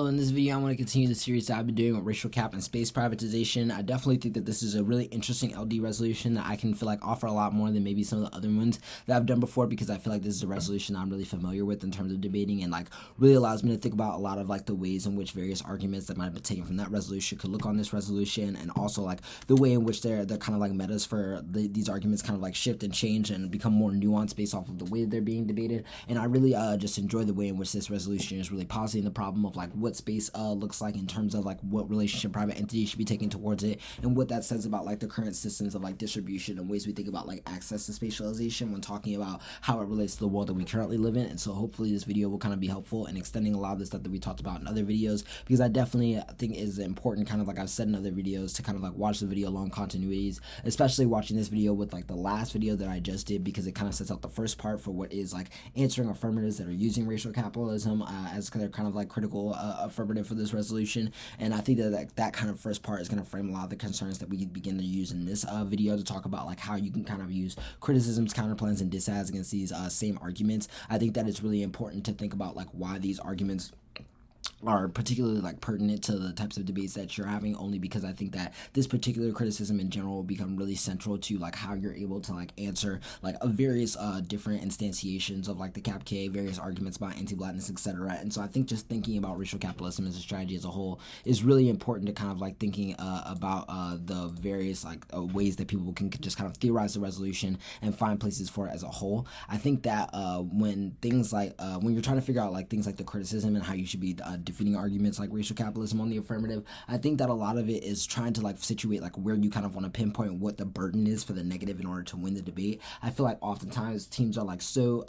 Hello, in this video I want to continue the series that I've been doing with racial cap and space privatization. I definitely think that this is a really interesting LD resolution that I can feel like offer a lot more than maybe some of the other ones that I've done before, because I feel like this is a resolution I'm really familiar with in terms of debating, and like really allows me to think about a lot of like the ways in which various arguments that might have been taken from that resolution could look on this resolution, and also like the way in which they're kind of like metas for these arguments kind of like shift and change and become more nuanced based off of the way that they're being debated. And I really just enjoy the way in which this resolution is really positing the problem of like what space looks like in terms of like what relationship private entities should be taking towards it, and what that says about like the current systems of like distribution and ways we think about like access to spatialization when talking about how it relates to the world that we currently live in. And so hopefully this video will kind of be helpful in extending a lot of the stuff that we talked about in other videos, because I definitely think it is important, kind of like I've said in other videos, to kind of like watch the video along continuities, especially watching this video with like the last video that I just did, because it kind of sets out the first part for what is like answering affirmatives that are using racial capitalism as their kind of like critical affirmative for this resolution. And I think that that kind of first part is going to frame a lot of the concerns that we can begin to use in this video to talk about like how you can kind of use criticisms, counterplans, and disads against these same arguments. I think that it's really important to think about like why these arguments are particularly like pertinent to the types of debates that you're having, only because I think that this particular criticism in general will become really central to like how you're able to like answer like various different instantiations of like the Cap K, various arguments about anti-blackness, etc. And so I think just thinking about racial capitalism as a strategy as a whole is really important to kind of like thinking about the various like ways that people can just kind of theorize the resolution and find places for it as a whole. I think that when things like when you're trying to figure out like things like the criticism and how you should be defeating arguments like racial capitalism on the affirmative, I think that a lot of it is trying to like situate like where you kind of want to pinpoint what the burden is for the negative in order to win the debate. I feel like oftentimes teams are like so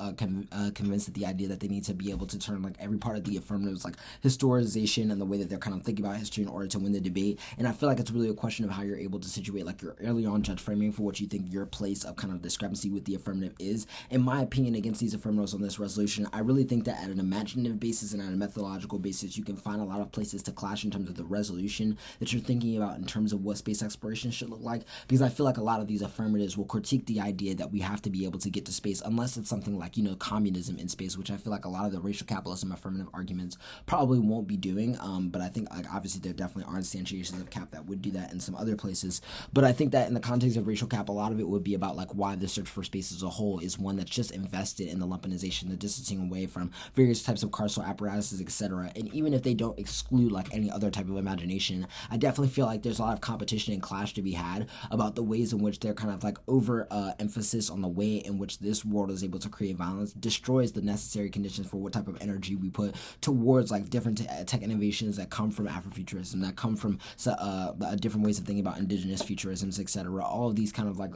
convinced that the idea that they need to be able to turn like every part of the affirmatives like historization and the way that they're kind of thinking about history in order to win the debate. And I feel like it's really a question of how you're able to situate like your early on judge framing for what you think your place of kind of discrepancy with the affirmative is. In my opinion, against these affirmatives on this resolution, I really think that at an imaginative basis and at a methodological basis, you can find a lot of places to clash in terms of the resolution that you're thinking about in terms of what space exploration should look like, because I feel like a lot of these affirmatives will critique the idea that we have to be able to get to space unless it's something like, you know, communism in space, which I feel like a lot of the racial capitalism affirmative arguments probably won't be doing, but I think like obviously there definitely are instantiations of cap that would do that in some other places. But I think that in the context of racial cap, a lot of it would be about like why the search for space as a whole is one that's just invested in the lumpinization, the distancing away from various types of carceral apparatuses, etc. And even if they don't exclude like any other type of imagination, I definitely feel like there's a lot of competition and clash to be had about the ways in which they're kind of like over emphasis on the way in which this world is able to create violence destroys the necessary conditions for what type of energy we put towards like different tech innovations that come from Afrofuturism, that come from different ways of thinking about indigenous futurisms, etc. All of these kind of like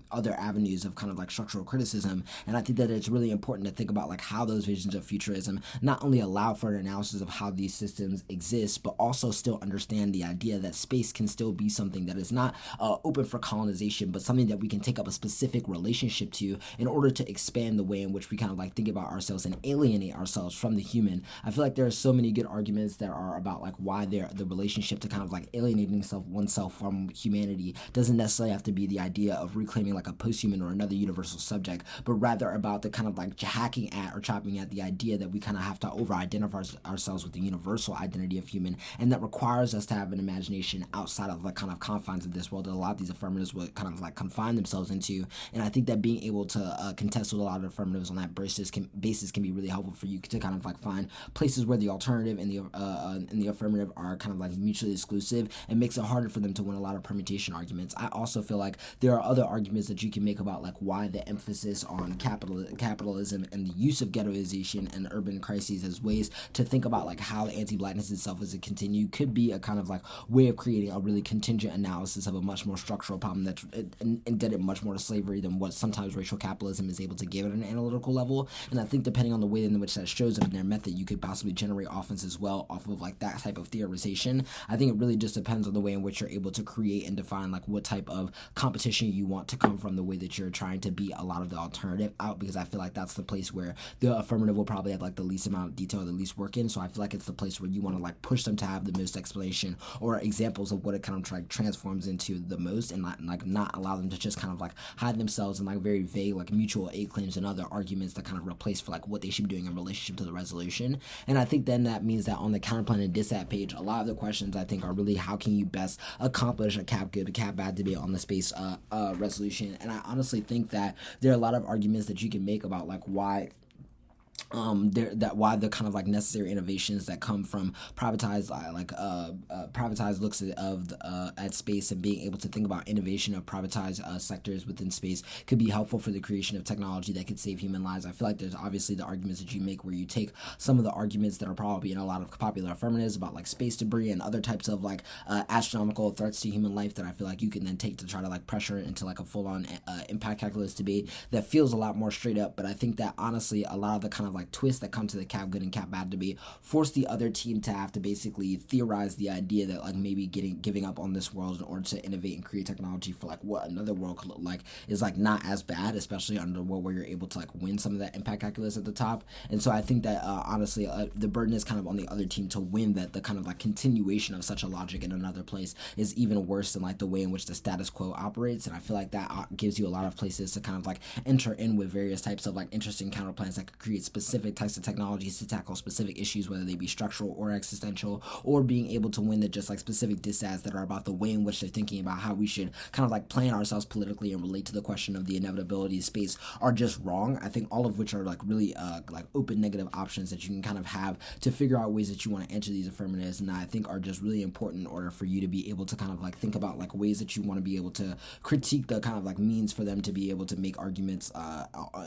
other avenues of kind of like structural criticism. And I think that it's really important to think about like how those visions of futurism not only allow for an analysis of how these systems exist, but also still understand the idea that space can still be something that is not open for colonization, but something that we can take up a specific relationship to in order to expand the way in which we kind of like think about ourselves and alienate ourselves from the human. I feel like there are so many good arguments that are about like why the relationship to kind of like alienating oneself from humanity doesn't necessarily have to be the idea of reclaiming like a post-human or another universal subject, but rather about the kind of like hacking at or chopping at the idea that we kind of have to over-identify ourselves with the universal identity of human, and that requires us to have an imagination outside of the kind of confines of this world that a lot of these affirmatives would kind of like confine themselves into. And I think that being able to contest with a lot of affirmatives on that basis can be really helpful for you to kind of like find places where the alternative and the affirmative are kind of like mutually exclusive, and makes it harder for them to win a lot of permutation arguments. I also feel like there are other arguments that you can make about like why the emphasis on capitalism and the use of ghettoization and urban crises as ways to think about like how the anti-blackness itself as it continue could be a kind of like way of creating a really contingent analysis of a much more structural problem that's indebted much more to slavery than what sometimes racial capitalism is able to give at an analytical level. And I think depending on the way in which that shows up in their method, you could possibly generate offense as well off of like that type of theorization. I think it really just depends on the way in which you're able to create and define like what type of competition you want to come from, the way that you're trying to beat a lot of the alternative out, because I feel like that's the place where the affirmative will probably have like the least amount of detail, the least work in. So I feel like like it's the place where you want to like push them to have the most explanation or examples of what it kind of like transforms into the most, and not allow them to just kind of like hide themselves in like very vague like mutual aid claims and other arguments that kind of replace for like what they should be doing in relationship to the resolution. And I think then that means that on the counterplan and dissat page, a lot of the questions I think are really how can you best accomplish a cap good, cap bad debate on the space resolution. And I honestly think that there are a lot of arguments that you can make about like why why the kind of like necessary innovations that come from privatized privatized looks at space and being able to think about innovation of privatized sectors within space could be helpful for the creation of technology that could save human lives. I feel like there's obviously the arguments that you make where you take some of the arguments that are probably in a lot of popular affirmatives about like space debris and other types of like astronomical threats to human life that I feel like you can then take to try to like pressure it into like a full-on impact calculus debate that feels a lot more straight up. But I think that honestly a lot of the kind of like twists that come to the cap good and cap bad debate force the other team to have to basically theorize the idea that like maybe giving up on this world in order to innovate and create technology for like what another world could look like is like not as bad, especially under a world where you're able to like win some of that impact calculus at the top. And so I think that honestly the burden is kind of on the other team to win that the kind of like continuation of such a logic in another place is even worse than like the way in which the status quo operates. And I feel like that gives you a lot of places to kind of like enter in with various types of like interesting counterplans that could create specific types of technologies to tackle specific issues, whether they be structural or existential, or being able to win the just like specific dissats that are about the way in which they're thinking about how we should kind of like plan ourselves politically and relate to the question of the inevitability of space are just wrong. I think all of which are like really like open negative options that you can kind of have to figure out ways that you want to enter these affirmatives, and I think are just really important in order for you to be able to kind of like think about like ways that you want to be able to critique the kind of like means for them to be able to make arguments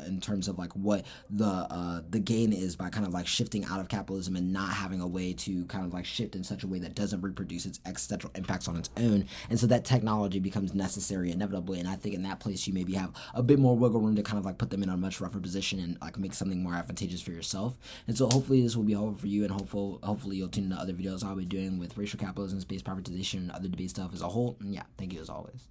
in terms of like what the gain is by kind of like shifting out of capitalism and not having a way to kind of like shift in such a way that doesn't reproduce its existential impacts on its own. And so that technology becomes necessary inevitably, and I think in that place you maybe have a bit more wiggle room to kind of like put them in a much rougher position and like make something more advantageous for yourself. And so hopefully this will be helpful for you, and hopefully you'll tune into other videos I'll be doing with racial capitalism, space privatization, and other debate stuff as a whole. And yeah, thank you as always.